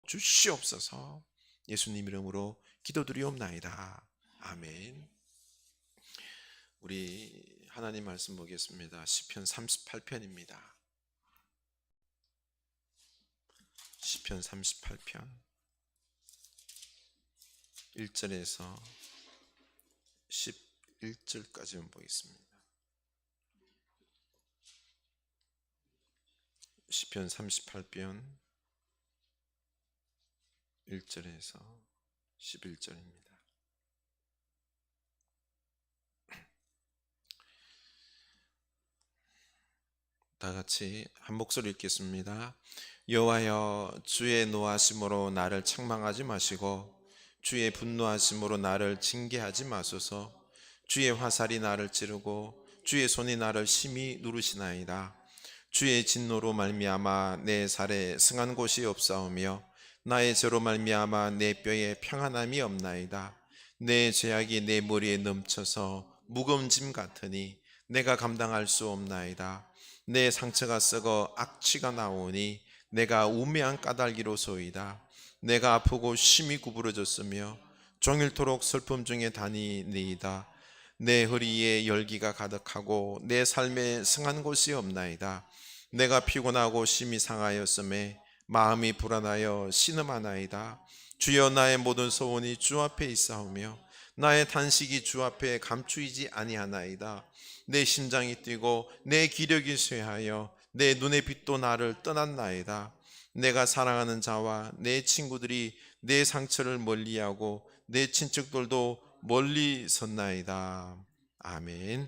주시옵소서. 예수님 이름으로 기도드리옵나이다. 아멘. 우리 하나님 말씀 보겠습니다. 시편 38편입니다. 시편 38편 1절에서 11절까지 보겠습니다. 시편 38편 1절에서 11절입니다. 다 같이 한 목소리 읽겠습니다. 여호와여, 주의 노하심으로 나를 책망하지 마시고 주의 분노하심으로 나를 징계하지 마소서. 주의 화살이 나를 찌르고 주의 손이 나를 심히 누르시나이다. 주의 진노로 말미암아 내 살에 승한 곳이 없사오며 나의 죄로 말미암아 내 뼈에 평안함이 없나이다. 내 죄악이 내 머리에 넘쳐서 무거운 짐 같으니 내가 감당할 수 없나이다. 내 상처가 썩어 악취가 나오니 내가 우매한 까닭이로소이다. 내가 아프고 심히 구부러졌으며 종일토록 슬픔 중에 다니니이다. 내 허리에 열기가 가득하고 내 삶에 승한 곳이 없나이다. 내가 피곤하고 심히 상하였음에 마음이 불안하여 신음하나이다. 주여, 나의 모든 소원이 주 앞에 있사오며 나의 탄식이 주 앞에 감추이지 아니하나이다. 내 심장이 뛰고 내 기력이 쇠하여 내 눈의 빛도 나를 떠났나이다. 내가 사랑하는 자와 내 친구들이 내 상처를 멀리하고 내 친척들도 멀리 섰나이다. 아멘.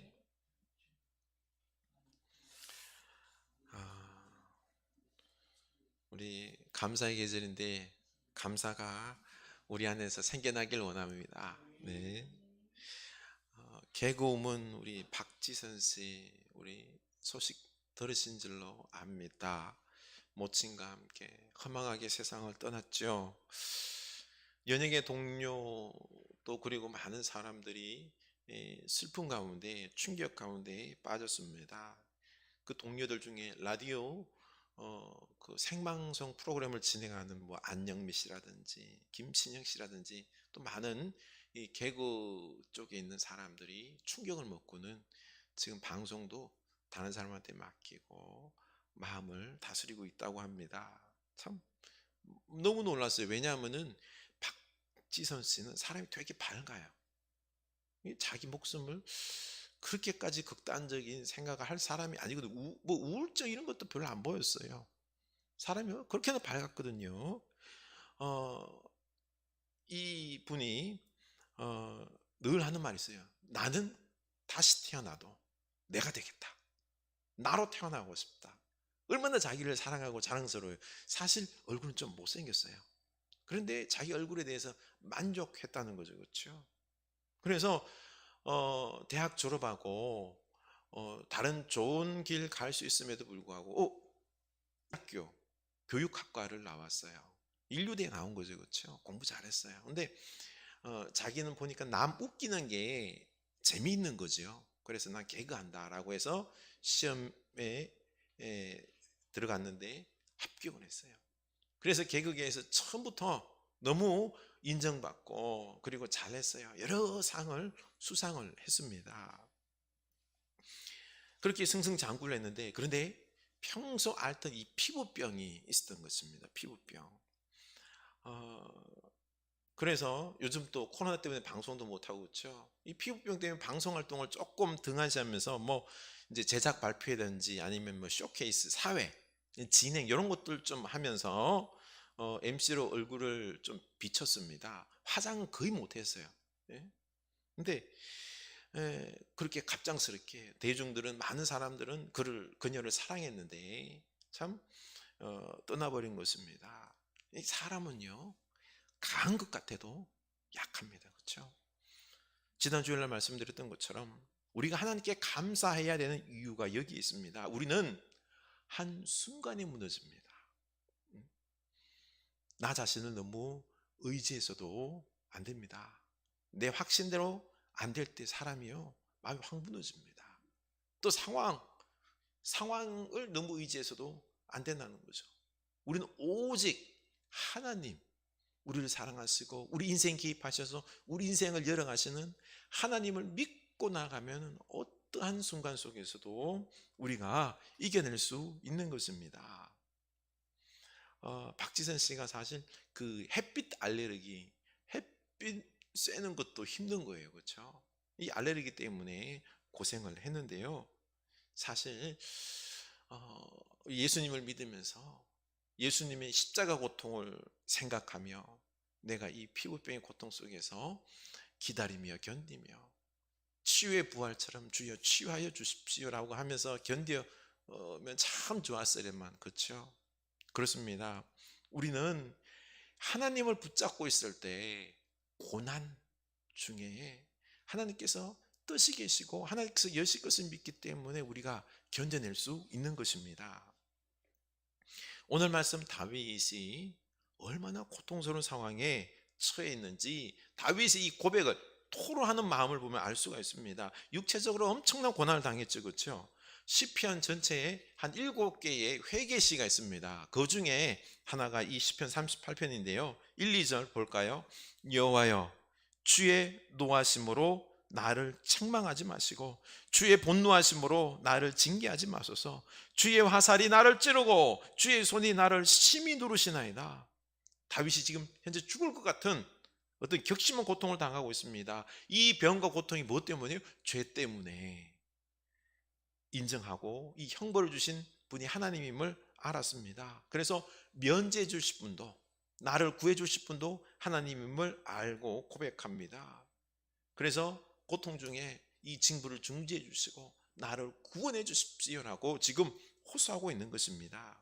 우리 감사의 계절인데 감사가 우리 안에서 생겨나길 원합니다. 네. 개그우먼 우리 박지선 씨, 우리 소식 들으신 줄로 압니다. 모친과 함께 허망하게 세상을 떠났죠. 연예계 동료 또 그리고 많은 사람들이 슬픔 가운데 충격 가운데 빠졌습니다. 그 동료들 중에 라디오 그 생방송 프로그램을 진행하는 뭐 안영미 씨라든지 김신영 씨라든지 또 많은 이 개그 쪽에 있는 사람들이 충격을 먹고는 지금 방송도 다른 사람한테 맡기고 마음을 다스리고 있다고 합니다. 참 너무 놀랐어요. 왜냐하면은 박지선 씨는 사람이 되게 밝아요. 자기 목숨을 그렇게까지 극단적인 생각을 할 사람이 아니거든요. 뭐 우울증 이런 것도 별로 안 보였어요. 사람이 그렇게는 밝았거든요. 어, 이 분이 늘 하는 말이 있어요. 나는 다시 태어나도 내가 되겠다. 나로 태어나고 싶다. 얼마나 자기를 사랑하고 자랑스러워요. 사실 얼굴은 좀 못생겼어요. 그런데 자기 얼굴에 대해서 만족했다는 거죠. 그렇죠? 그래서 대학 졸업하고 다른 좋은 길 갈 수 있음에도 불구하고 학교 교육학과를 나왔어요. 인류대에 나온 거죠. 그렇죠? 공부 잘했어요. 근데 자기는 보니까 남 웃기는 게 재미있는 거죠. 그래서 난 개그한다라고 해서 시험에 들어갔는데 합격을 했어요. 그래서 개그계에서 처음부터 너무 인정받고 그리고 잘했어요. 여러 상을 수상을 했습니다. 그렇게 승승장구를 했는데 그런데 평소 앓던 이 피부병이 있었던 것입니다. 피부병. 그래서 요즘 또 코로나 때문에 방송도 못하고 그렇죠. 이 피부병 때문에 방송 활동을 조금 등한시하면서 뭐 이제 제작 발표라든지 아니면 뭐 쇼케이스 사회 진행 이런 것들 좀 하면서 MC로 얼굴을 좀 비쳤습니다. 화장은 거의 못했어요. 예? 근데 그렇게 갑작스럽게 대중들은 많은 사람들은 그녀를 사랑했는데 참 떠나버린 것입니다. 이 사람은요 강한 것 같아도 약합니다. 그렇죠? 지난 주일날 말씀드렸던 것처럼 우리가 하나님께 감사해야 되는 이유가 여기 있습니다. 우리는 한순간에 무너집니다. 나 자신을 너무 의지해서도 안 됩니다. 내 확신대로 안 될 때 사람이요 마음이 확 무너집니다. 또 상황을 너무 의지해서도 안 된다는 거죠. 우리는 오직 하나님, 우리를 사랑하시고 우리 인생 개입하셔서 우리 인생을 열어가시는 하나님을 믿고 나가면 어떠한 순간 속에서도 우리가 이겨낼 수 있는 것입니다. 박지선 씨가 사실 그 햇빛 알레르기, 햇빛 쐬는 것도 힘든 거예요. 그렇죠? 이 알레르기 때문에 고생을 했는데요. 사실 예수님을 믿으면서 예수님의 십자가 고통을 생각하며 내가 이 피부병의 고통 속에서 기다리며 견디며 치유의 부활처럼 주여 치유하여 주십시오라고 하면서 견디면 참 좋았으련만. 그렇죠? 그렇습니다. 우리는 하나님을 붙잡고 있을 때 고난 중에 하나님께서 뜻이 계시고 하나님께서 여실 것을 믿기 때문에 우리가 견뎌낼 수 있는 것입니다. 오늘 말씀, 다윗이 얼마나 고통스러운 상황에 처해 있는지 다윗이 이 고백을 토로하는 마음을 보면 알 수가 있습니다. 육체적으로 엄청난 고난을 당했죠. 그렇죠? 시편 전체에 한 7개의 회개시가 있습니다. 그 중에 하나가 이 시편 38편인데요 1, 2절 볼까요? 여호와여, 주의 노하심으로 나를 책망하지 마시고 주의 분노하심으로 나를 징계하지 마소서. 주의 화살이 나를 찌르고 주의 손이 나를 심히 누르시나이다. 다윗이 지금 현재 죽을 것 같은 어떤 격심한 고통을 당하고 있습니다. 이 병과 고통이 무엇 때문이에요? 죄 때문에 인정하고 이 형벌을 주신 분이 하나님임을 알았습니다. 그래서 면제해 주실 분도, 나를 구해 주실 분도 하나님임을 알고 고백합니다. 그래서 고통 중에 이 징벌을 중지해 주시고 나를 구원해 주십시오라고 지금 호소하고 있는 것입니다.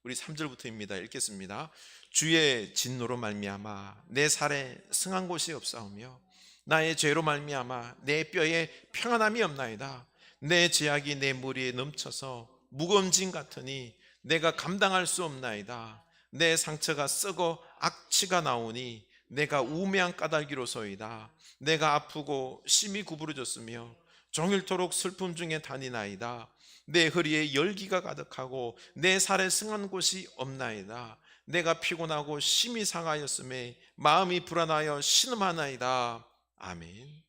우리 3절부터입니다. 읽겠습니다. 주의 진노로 말미암아 내 살에 승한 곳이 없사오며 나의 죄로 말미암아 내 뼈에 평안함이 없나이다. 내 죄악이 내 머리에 넘쳐서 무거운 짐 같으니 내가 감당할 수 없나이다. 내 상처가 썩어 악취가 나오니 내가 우매한 까닭이로소이다. 내가 아프고 심히 구부러졌으며 종일토록 슬픔 중에 다니나이다. 내 허리에 열기가 가득하고 내 살에 승한 곳이 없나이다. 내가 피곤하고 심히 상하였음에 마음이 불안하여 신음하나이다. 아멘.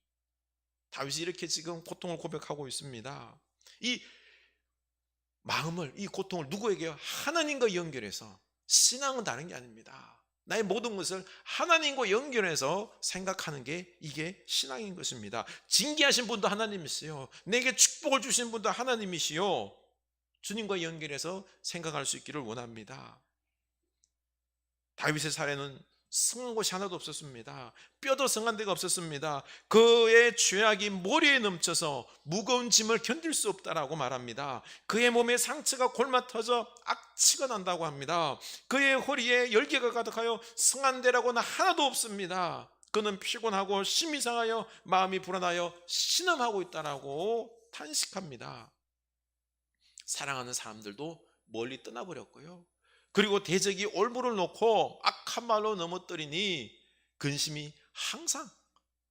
다윗이 이렇게 지금 고통을 고백하고 있습니다. 이 마음을, 이 고통을 누구에게요? 하나님과 연결해서. 신앙은 다른 게 아닙니다. 나의 모든 것을 하나님과 연결해서 생각하는 게 이게 신앙인 것입니다. 징계하신 분도 하나님이시요, 내게 축복을 주신 분도 하나님이시요, 주님과 연결해서 생각할 수 있기를 원합니다. 다윗의 사례는 승한 곳이 하나도 없었습니다. 뼈도 승한 데가 없었습니다. 그의 죄악이 머리에 넘쳐서 무거운 짐을 견딜 수 없다라고 말합니다. 그의 몸에 상처가 골마 터져 악취가 난다고 합니다. 그의 허리에 열기가 가득하여 승한 데라고는 하나도 없습니다. 그는 피곤하고 심히 상하여 마음이 불안하여 신음하고 있다라고 탄식합니다. 사랑하는 사람들도 멀리 떠나버렸고요, 그리고 대적이 올무를 놓고 악한 말로 넘어뜨리니 근심이 항상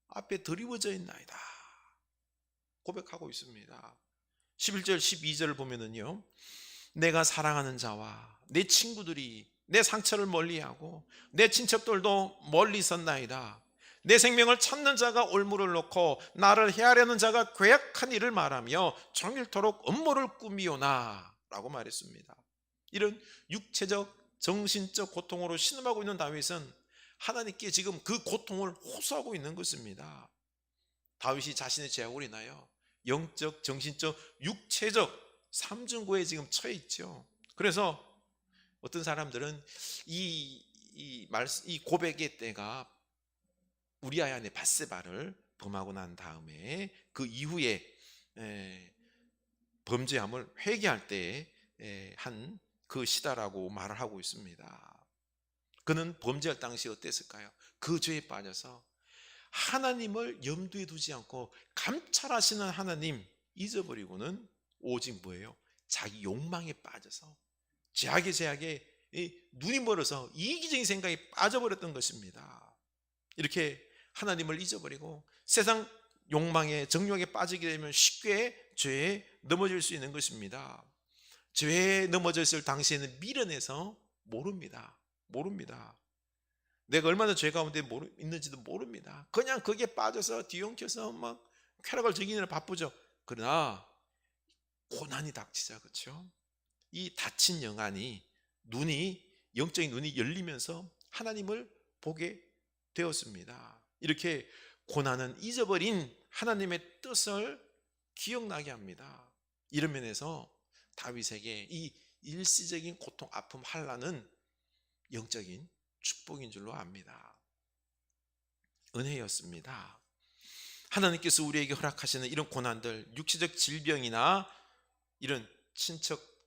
앞에 드리워져 있나이다 고백하고 있습니다. 11절 12절을 보면은요, 내가 사랑하는 자와 내 친구들이 내 상처를 멀리하고 내 친척들도 멀리 있었나이다. 내 생명을 찾는 자가 올무를 놓고 나를 해하려는 자가 괴악한 일을 말하며 종일토록 음모를 꾸미오나 라고 말했습니다. 이런 육체적, 정신적 고통으로 신음하고 있는 다윗은 하나님께 지금 그 고통을 호소하고 있는 것입니다. 다윗이 자신의 죄악으로 인하여 영적, 정신적, 육체적 삼중고에 지금 처해 있죠. 그래서 어떤 사람들은 이 고백의 때가 우리아의 아내 밧세바를 범하고 난 다음에 그 이후에 범죄함을 회개할 때에 한 그 시다라고 말을 하고 있습니다. 그는 범죄할 당시 어땠을까요? 그 죄에 빠져서 하나님을 염두에 두지 않고 감찰하시는 하나님 잊어버리고는 오직 뭐예요? 자기 욕망에 빠져서 죄악에 눈이 멀어서 이기적인 생각에 빠져버렸던 것입니다. 이렇게 하나님을 잊어버리고 세상 욕망에, 정욕에 빠지게 되면 쉽게 죄에 넘어질 수 있는 것입니다. 죄에 넘어졌을 당시에는 미련해서 모릅니다. 모릅니다. 내가 얼마나 죄 가운데 있는지도 모릅니다. 그냥 거기에 빠져서 뒤엉켜서 막 쾌락을 즐기느라 바쁘죠. 그러나 고난이 닥치자, 그렇죠? 이 닫힌 영적인 눈이 열리면서 하나님을 보게 되었습니다. 이렇게 고난은 잊어버린 하나님의 뜻을 기억나게 합니다. 이런 면에서 다윗에게 이 일시적인 고통, 아픔, 환난은 영적인 축복인 줄로 압니다. 은혜였습니다. 하나님께서 우리에게 허락하시는 이런 고난들, 육체적 질병이나 이런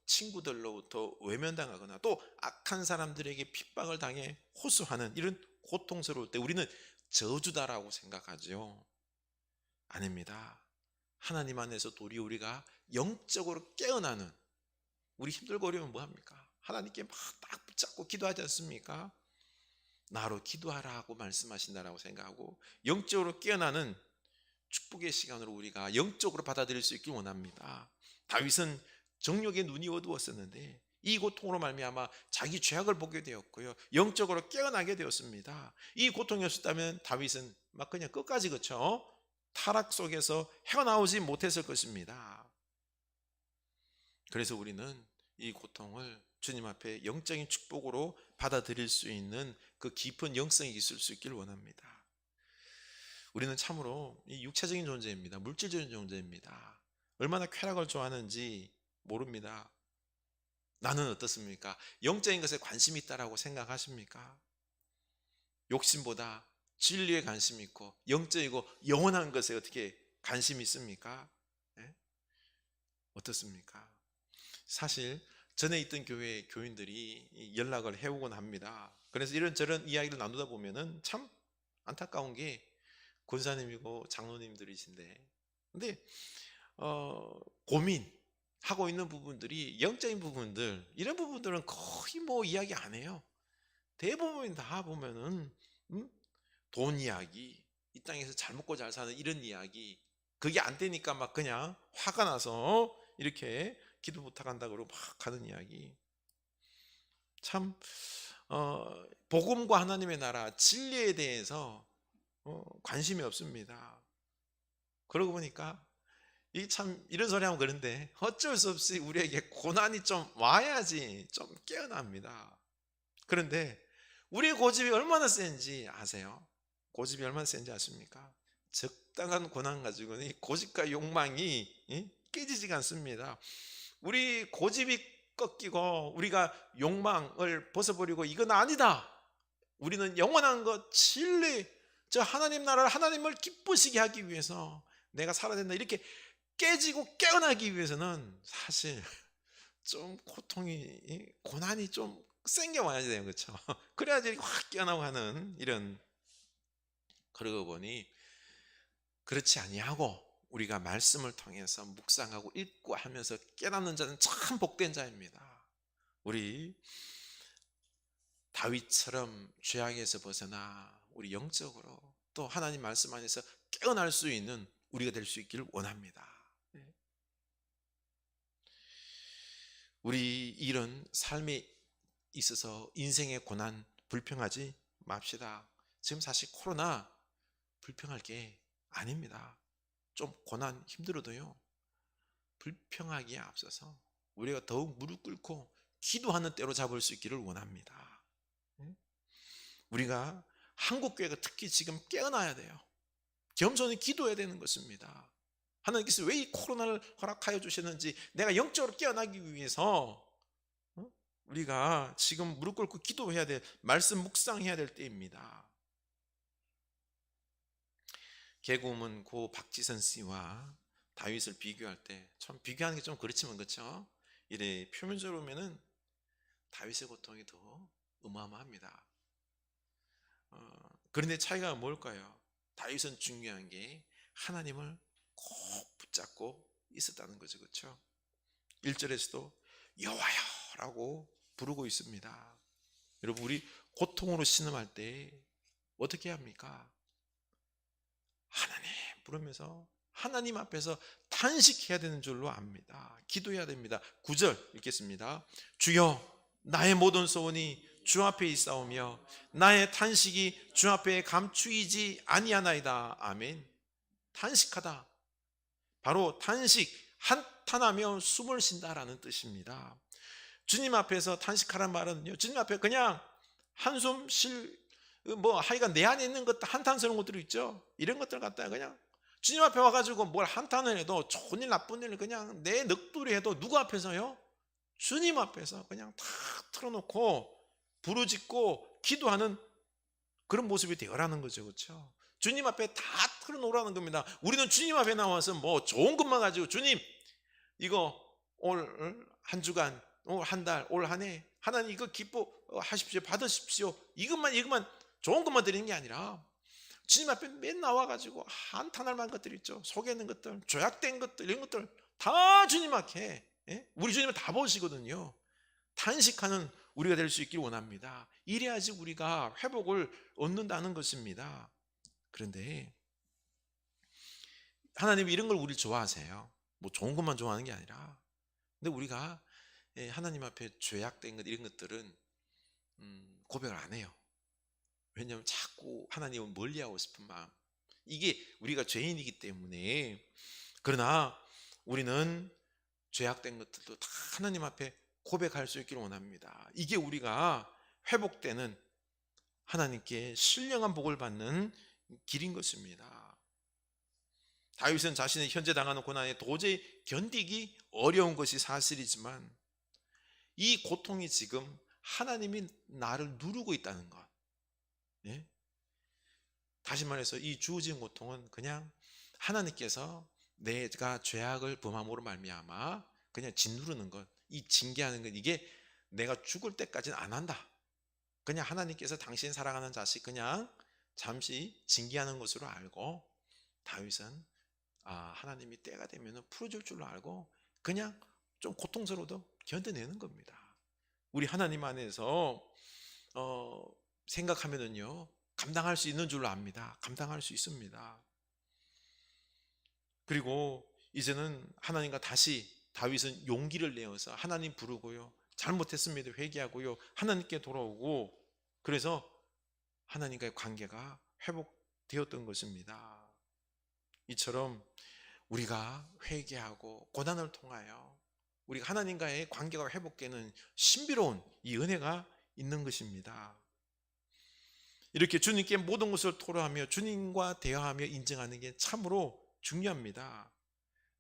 친구들로부터 외면당하거나 또 악한 사람들에게 핍박을 당해 호소하는 이런 고통스러울 때 우리는 저주다라고 생각하죠. 아닙니다. 하나님 안에서 도리어 우리가 영적으로 깨어나는, 우리 힘들고 어려우면 뭐합니까? 하나님께 막 딱 붙잡고 기도하지 않습니까? 나로 기도하라고 말씀하신다라고 생각하고 영적으로 깨어나는 축복의 시간으로 우리가 영적으로 받아들일 수 있길 원합니다. 다윗은 정욕의 눈이 어두웠었는데 이 고통으로 말미암아 자기 죄악을 보게 되었고요, 영적으로 깨어나게 되었습니다. 이 고통이 없었다면 다윗은 막 그냥 끝까지, 그쵸? 타락 속에서 헤어나오지 못했을 것입니다. 그래서 우리는 이 고통을 주님 앞에 영적인 축복으로 받아들일 수 있는 그 깊은 영성이 있을 수 있길 원합니다. 우리는 참으로 이 육체적인 존재입니다. 물질적인 존재입니다. 얼마나 쾌락을 좋아하는지 모릅니다. 나는 어떻습니까? 영적인 것에 관심이 있다라고 생각하십니까? 욕심보다 진리에 관심이 있고 영적이고 영원한 것에 어떻게 관심이 있습니까? 네? 어떻습니까? 사실 전에 있던 교회 교인들이 연락을 해오곤 합니다. 그래서 이런저런 이야기를 나누다 보면은 참 안타까운 게 권사님이고 장로님들이신데, 근데 고민하고 있는 부분들이 영적인 부분들, 이런 부분들은 거의 뭐 이야기 안 해요. 대부분 다 보면은 돈 이야기, 이 땅에서 잘 먹고 잘 사는 이런 이야기, 그게 안 되니까 막 그냥 화가 나서 이렇게 기도 부탁한다 그러고 막 하는 이야기. 참 복음과 하나님의 나라, 진리에 대해서 관심이 없습니다. 그러고 보니까 이 참 이런 소리 하면 그런데 어쩔 수 없이 우리에게 고난이 좀 와야지 좀 깨어납니다. 그런데 우리의 고집이 얼마나 센지 아세요? 고집이 얼마나 센지 아십니까? 적당한 고난 가지고는 이 고집과 욕망이 깨지지가 않습니다. 우리 고집이 꺾이고 우리가 욕망을 벗어버리고 이건 아니다, 우리는 영원한 것, 진리, 저 하나님 나라를, 하나님을 기쁘시게 하기 위해서 내가 살아야 된다, 이렇게 깨지고 깨어나기 위해서는 사실 좀 고통이, 고난이 좀 센 게 와야 돼요, 그렇죠? 그래야지 확 깨어나고 하는 이런. 그러고 보니 그렇지 아니하고 우리가 말씀을 통해서 묵상하고 읽고 하면서 깨닫는 자는 참 복된 자입니다. 우리 다윗처럼 죄악에서 벗어나 우리 영적으로 또 하나님 말씀 안에서 깨어날 수 있는 우리가 될 수 있기를 원합니다. 우리 이런 삶에 있어서 인생의 고난 불평하지 맙시다. 지금 사실 코로나 불평할 게 아닙니다. 좀 고난 힘들어도요, 불평하기에 앞서서 우리가 더욱 무릎 꿇고 기도하는 때로 잡을 수 있기를 원합니다. 우리가 한국교회가 특히 지금 깨어나야 돼요. 겸손히 기도해야 되는 것입니다. 하나님께서 왜 이 코로나를 허락하여 주셨는지 내가 영적으로 깨어나기 위해서 우리가 지금 무릎 꿇고 기도해야 될, 말씀 묵상해야 될 때입니다. 개그우먼 고 박지선 씨와 다윗을 비교할 때 참 비교하는 게 좀 그렇지만, 그렇죠? 이래 표면적으로 보면은 다윗의 고통이 더 어마어마합니다. 그런데 차이가 뭘까요? 다윗은 중요한 게 하나님을 꼭 붙잡고 있었다는 거죠, 그렇죠? 1절에서도 여호와여 라고 부르고 있습니다. 여러분, 우리 고통으로 신음할 때 어떻게 합니까? 하나님 부르면서 하나님 앞에서 탄식해야 되는 줄로 압니다. 기도해야 됩니다. 9절 읽겠습니다. 주여 나의 모든 소원이 주 앞에 있사오며 나의 탄식이 주 앞에 감추이지 아니하나이다. 아멘. 탄식하다, 바로 탄식, 한탄하며 숨을 쉰다라는 뜻입니다. 주님 앞에서 탄식하라는 말은요, 주님 앞에 그냥 한숨 쉴, 하여간 내 안에 있는 것들, 한탄스러운 것들이 있죠. 이런 것들 갖다가 그냥 주님 앞에 와가지고 뭘 한탄을 해도, 좋은 일 나쁜 일 그냥 내 넋두리 해도 누구 앞에서요? 주님 앞에서 그냥 다 틀어놓고 부르짖고 기도하는 그런 모습이 되어라는 거죠. 그렇죠? 주님 앞에 다 틀어놓으라는 겁니다. 우리는 주님 앞에 나와서 뭐 좋은 것만 가지고, 주님 이거 올 한 주간, 올 한 달, 올 한 해 하나님 이거 기뻐하십시오, 받으십시오, 이것만 좋은 것만 드리는 게 아니라, 주님 앞에 맨 나와가지고 한탄할 만한 것들 있죠. 속에 있는 것들, 조약된 것들, 이런 것들 다 주님 앞에, 우리 주님은 다 보시거든요. 탄식하는 우리가 될 수 있기를 원합니다. 이래야지 우리가 회복을 얻는다는 것입니다. 그런데 하나님이 이런 걸 우리를 좋아하세요. 뭐 좋은 것만 좋아하는 게 아니라. 근데 우리가 하나님 앞에 죄악된 것, 이런 것들은 고백을 안 해요. 왜냐하면 자꾸 하나님을 멀리하고 싶은 마음, 이게 우리가 죄인이기 때문에. 그러나 우리는 죄악된 것들도 다 하나님 앞에 고백할 수 있기를 원합니다. 이게 우리가 회복되는, 하나님께 신령한 복을 받는 길인 것입니다. 다윗은 자신의 현재 당하는 고난에 도저히 견디기 어려운 것이 사실이지만, 이 고통이 지금 하나님이 나를 누르고 있다는 것, 다시 말해서 이 주어진 고통은 그냥 하나님께서 내가 죄악을 범함으로 말미암아 그냥 짓누르는 것, 이 징계하는 것, 이게 내가 죽을 때까지는 안 한다. 그냥 하나님께서 당신 사랑하는 자식 그냥 잠시 징계하는 것으로 알고, 다윗은 하나님이 때가 되면 풀어줄 줄로 알고 그냥 좀 고통스러워도 견뎌내는 겁니다. 우리 하나님 안에서 생각하면은요, 감당할 수 있는 줄로 압니다. 감당할 수 있습니다. 그리고 이제는 하나님과 다시 다윗은 용기를 내어서 하나님 부르고요, 잘못했습니다 회개하고요, 하나님께 돌아오고, 그래서 하나님과의 관계가 회복되었던 것입니다. 이처럼 우리가 회개하고 고난을 통하여 우리가 하나님과의 관계가 회복되는 신비로운 이 은혜가 있는 것입니다. 이렇게 주님께 모든 것을 토로하며 주님과 대화하며 인정하는 게 참으로 중요합니다.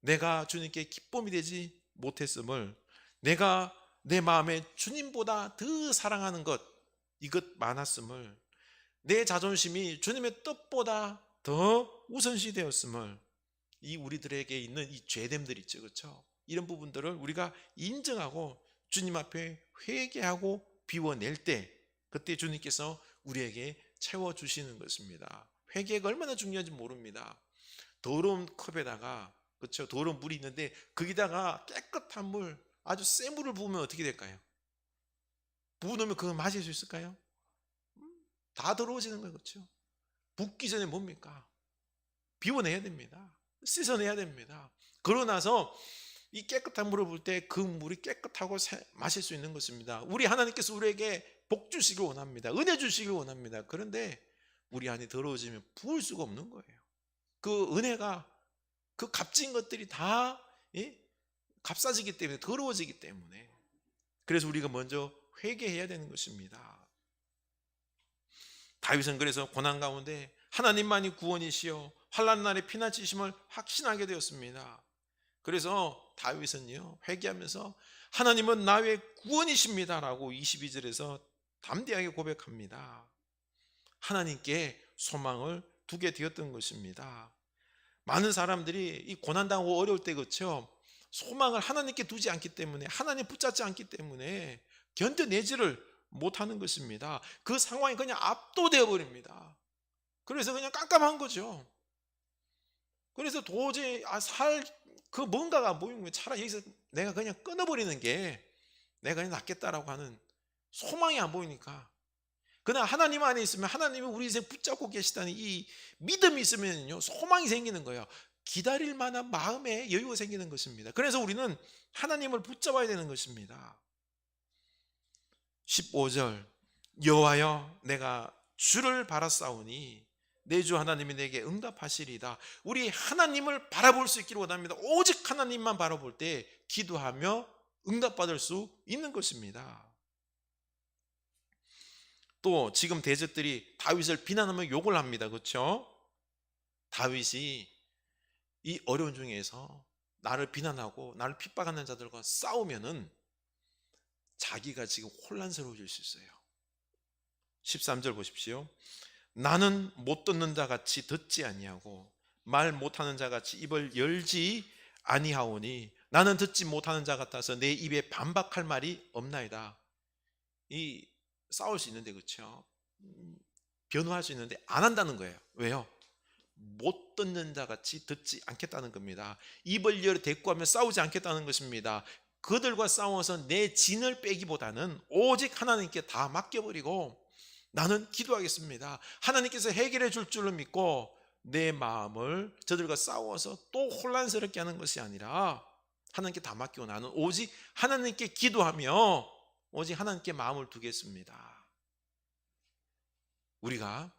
내가 주님께 기쁨이 되지 못했음을, 내가 내 마음에 주님보다 더 사랑하는 것, 이것 많았음을, 내 자존심이 주님의 뜻보다 더 우선시 되었음을, 이 우리들에게 있는 이 죄됨들 있죠, 그렇죠? 이런 부분들을 우리가 인정하고 주님 앞에 회개하고 비워낼 때, 그때 주님께서 우리에게 채워주시는 것입니다. 회개가 얼마나 중요한지 모릅니다. 더러운 컵에다가, 그렇죠, 더러운 물이 있는데 거기다가 깨끗한 물, 아주 센 물을 부으면 어떻게 될까요? 부어놓으면 그거 마실 수 있을까요? 다 더러워지는 거예요. 그렇죠? 붓기 전에 뭡니까? 비워내야 됩니다. 씻어내야 됩니다. 그러고 나서 이 깨끗한 물을 부을 때 그 물이 깨끗하고 마실 수 있는 것입니다. 우리 하나님께서 우리에게 복 주시길 원합니다. 은혜 주시길 원합니다. 그런데 우리 안이 더러워지면 부을 수가 없는 거예요. 그 은혜가, 그 값진 것들이 다 값싸지기 때문에, 더러워지기 때문에. 그래서 우리가 먼저 회개해야 되는 것입니다. 다윗은 그래서 고난 가운데 하나님만이 구원이시여 환난 날에 피난처심을 확신하게 되었습니다. 그래서 다윗은요, 회개하면서 하나님은 나의 구원이십니다라고 22절에서 담대하게 고백합니다. 하나님께 소망을 두게 되었던 것입니다. 많은 사람들이 이 고난당하고 어려울 때, 그렇죠, 소망을 하나님께 두지 않기 때문에, 하나님 붙잡지 않기 때문에 견뎌내지를 못하는 것입니다. 그 상황이 그냥 압도되어 버립니다. 그래서 그냥 깜깜한 거죠. 그래서 도저히 그 뭔가가 안 보이는 거예요. 차라리 여기서 내가 그냥 끊어버리는 게 내가 그냥 낫겠다라고 하는 소망이 안 보이니까. 그러나 하나님 안에 있으면, 하나님이 우리 인생 붙잡고 계시다는 이 믿음이 있으면요, 소망이 생기는 거예요. 기다릴 만한 마음의 여유가 생기는 것입니다. 그래서 우리는 하나님을 붙잡아야 되는 것입니다. 15절 여호와여 내가 주를 바라싸우니 내 주 하나님이 내게 응답하시리이다. 우리 하나님을 바라볼 수 있기를 원합니다. 오직 하나님만 바라볼 때 기도하며 응답받을 수 있는 것입니다. 또 지금 대적들이 다윗을 비난하며 욕을 합니다. 그렇죠? 다윗이 이 어려운 중에서 나를 비난하고 나를 핍박하는 자들과 싸우면은 자기가 지금 혼란스러워질 수 있어요. 13절 보십시오. 나는 못 듣는 자 같이 듣지 아니하고 말 못하는 자 같이 입을 열지 아니하오니 나는 듣지 못하는 자 같아서 내 입에 반박할 말이 없나이다. 이 싸울 수 있는데 그렇죠? 변호할 수 있는데 안 한다는 거예요. 왜요? 못 듣는 자 같이 듣지 않겠다는 겁니다. 입을 열어 대꾸하며 싸우지 않겠다는 것입니다. 그들과 싸워서 내 진을 빼기보다는 오직 하나님께 다 맡겨버리고 나는 기도하겠습니다. 하나님께서 해결해 줄 줄로 믿고 내 마음을 저들과 싸워서 또 혼란스럽게 하는 것이 아니라 하나님께 다 맡기고 나는 오직 하나님께 기도하며 오직 하나님께 마음을 두겠습니다. 우리가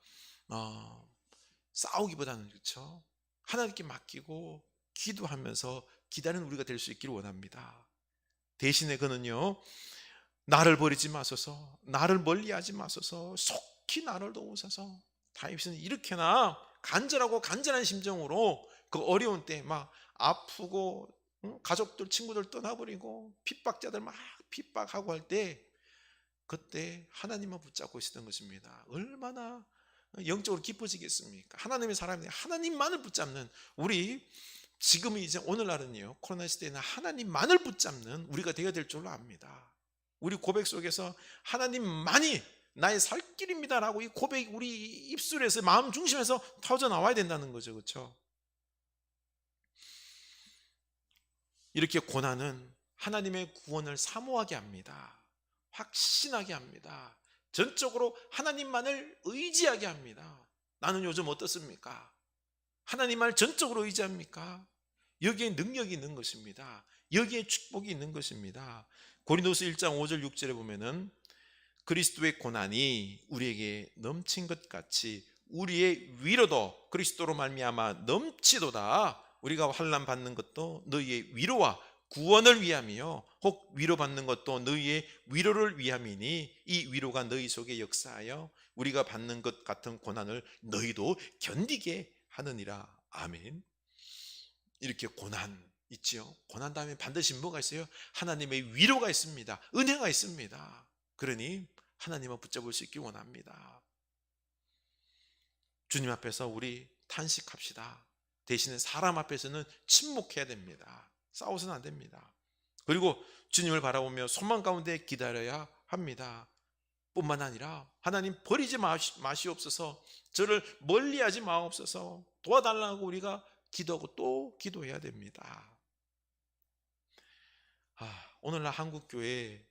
싸우기보다는 그렇죠? 하나님께 맡기고 기도하면서 기다리는 우리가 될 수 있기를 원합니다. 대신에 그는요, 나를 버리지 마소서, 나를 멀리하지 마소서, 속히 나를 도우소서. 다윗은 이렇게나 간절하고 간절한 심정으로 그 어려운 때 막 아프고 가족들 친구들 떠나버리고 핍박자들 막 핍박하고 할 때 그때 하나님만 붙잡고 있었던 것입니다. 얼마나 영적으로 깊어지겠습니까? 하나님의 사람이 하나님만을 붙잡는 우리 지금 이제 오늘날은요 코로나 시대에는 하나님만을 붙잡는 우리가 되어야 될 줄로 압니다. 우리 고백 속에서 하나님만이 나의 살 길입니다라고 이 고백이 우리 입술에서 마음 중심에서 터져 나와야 된다는 거죠. 그렇죠? 이렇게 고난은 하나님의 구원을 사모하게 합니다. 확신하게 합니다. 전적으로 하나님만을 의지하게 합니다. 나는 요즘 어떻습니까? 하나님만을 전적으로 의지합니까? 여기에 능력이 있는 것입니다. 여기에 축복이 있는 것입니다. 고린도서 1장 5절 6절에 보면은 그리스도의 고난이 우리에게 넘친 것 같이 우리의 위로도 그리스도로 말미암아 넘치도다. 우리가 환난 받는 것도 너희의 위로와 구원을 위함이요 혹 위로받는 것도 너희의 위로를 위함이니 이 위로가 너희 속에 역사하여 우리가 받는 것 같은 고난을 너희도 견디게 하느니라. 아멘. 이렇게 고난 있지요. 고난 다음에 반드시 뭐가 있어요? 하나님의 위로가 있습니다. 은혜가 있습니다. 그러니 하나님을 붙잡을 수 있기 원합니다. 주님 앞에서 우리 탄식합시다. 대신에 사람 앞에서는 침묵해야 됩니다. 싸워서는 안 됩니다. 그리고 주님을 바라보며 소망 가운데 기다려야 합니다. 뿐만 아니라 하나님 버리지 마시옵소서, 저를 멀리하지 마옵소서, 도와달라고 우리가 기도하고 또 기도해야 됩니다. 오늘날 한국교회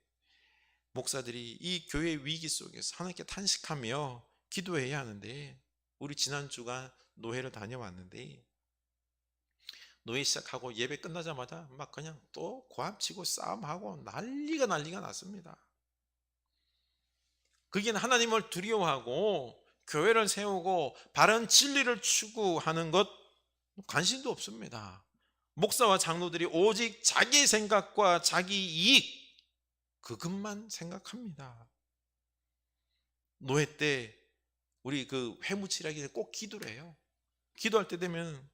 목사들이 이 교회 위기 속에서 하나님께 탄식하며 기도해야 하는데, 우리 지난 주간 노회를 다녀왔는데 노회 시작하고 예배 끝나자마자 막 그냥 또 고함치고 싸움하고 난리가 났습니다. 거기는 하나님을 두려워하고 교회를 세우고 바른 진리를 추구하는 것 관심도 없습니다. 목사와 장로들이 오직 자기 생각과 자기 이익 그것만 생각합니다. 노회 때 우리 그 회무치라기 꼭 기도를 해요. 기도할 때 되면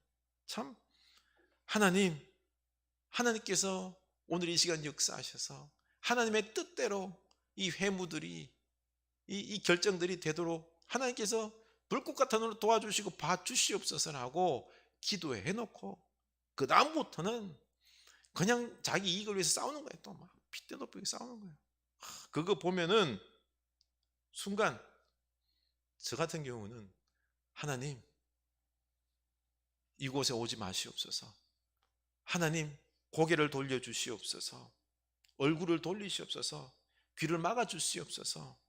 참 하나님께서 오늘 이 시간 역사하셔서 하나님의 뜻대로 이 회무들이 이 결정들이 되도록 하나님께서 불꽃 같은 눈으로 도와주시고 봐주시옵소서라고 기도해 놓고 그 다음부터는 그냥 자기 이익을 위해서 싸우는 거예요. 또 막 핏대 높이게 싸우는 거예요. 그거 보면은 순간 저 같은 경우는 하나님 이곳에 오지 마시옵소서, 하나님 고개를 돌려주시옵소서, 얼굴을 돌리시옵소서, 귀를 막아주시옵소서.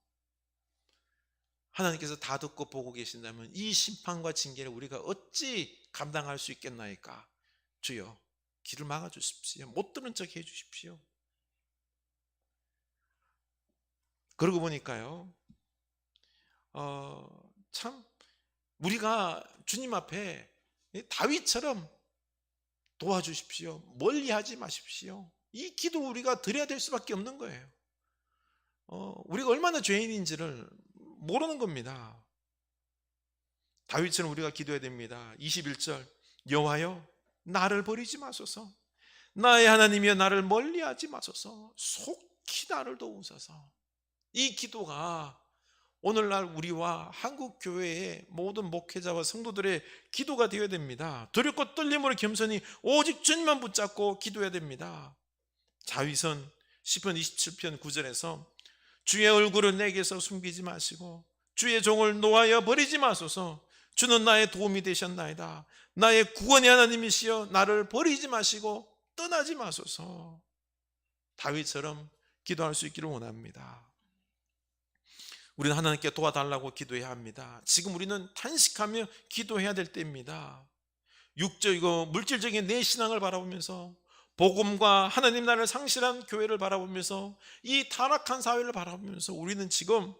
하나님께서 다 듣고 보고 계신다면 이 심판과 징계를 우리가 어찌 감당할 수 있겠나이까. 주여 귀를 막아주십시오. 못 들은 척 해주십시오. 그러고 보니까요 참 우리가 주님 앞에 다윗처럼 도와주십시오. 멀리하지 마십시오. 이 기도 우리가 드려야 될 수밖에 없는 거예요. 우리가 얼마나 죄인인지를 모르는 겁니다. 다윗처럼 우리가 기도해야 됩니다. 21절 여호와여 나를 버리지 마소서. 나의 하나님이여 나를 멀리하지 마소서. 속히 나를 도우소서. 이 기도가 오늘날 우리와 한국교회의 모든 목회자와 성도들의 기도가 되어야 됩니다. 두렵고 떨림으로 겸손히 오직 주님만 붙잡고 기도해야 됩니다. 다윗은 시편 27편 9절에서 주의 얼굴을 내게서 숨기지 마시고 주의 종을 노하여 버리지 마소서. 주는 나의 도움이 되셨나이다. 나의 구원의 하나님이시여 나를 버리지 마시고 떠나지 마소서. 다윗처럼 기도할 수 있기를 원합니다. 우리는 하나님께 도와달라고 기도해야 합니다. 지금 우리는 탄식하며 기도해야 될 때입니다. 육적이고 물질적인 내 신앙을 바라보면서 복음과 하나님 나라를 상실한 교회를 바라보면서 이 타락한 사회를 바라보면서 우리는 지금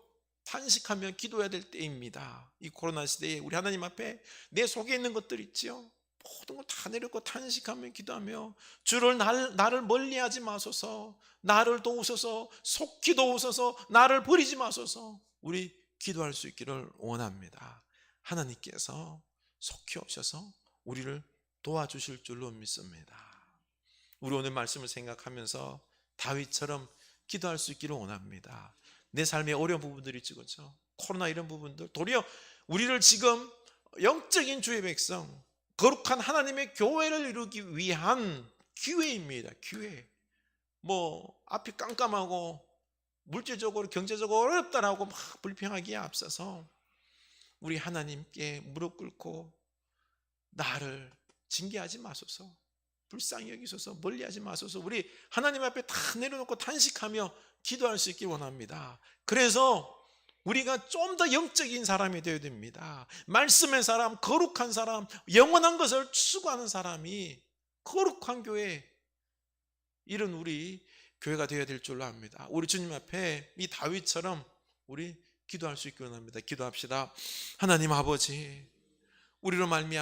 탄식하며 기도해야 될 때입니다. 이 코로나 시대에 우리 하나님 앞에 내 속에 있는 것들 있지요. 모든 걸 다 내려놓고 탄식하며 기도하며 주를 나를 멀리하지 마소서. 나를 도우소서. 속히 도우소서. 나를 버리지 마소서. 우리 기도할 수 있기를 원합니다. 하나님께서 속히 오셔서 우리를 도와주실 줄로 믿습니다. 우리 오늘 말씀을 생각하면서 다윗처럼 기도할 수 있기를 원합니다. 내 삶의 어려운 부분들이 있죠, 그렇죠? 코로나 이런 부분들 도리어 우리를 지금 영적인 주의 백성 거룩한 하나님의 교회를 이루기 위한 기회입니다. 기회. 앞이 깜깜하고 물질적으로 경제적으로 어렵다라고 막 불평하기에 앞서서 우리 하나님께 무릎 꿇고 나를 징계하지 마소서. 불쌍히 여기소서. 멀리하지 마소서. 우리 하나님 앞에 다 내려놓고 탄식하며 기도할 수 있길 원합니다. 그래서 우리가 좀 더 영적인 사람이 되어야 됩니다. 말씀의 사람, 거룩한 사람, 영원한 것을 추구하는 사람이 거룩한 교회, 이런 우리 교회가 되어야 될 줄로 압니다. 우리 주님 앞에 이 다윗처럼 우리 기도할 수 있길 원합니다. 기도합시다. 하나님 아버지, 우리로 말미암아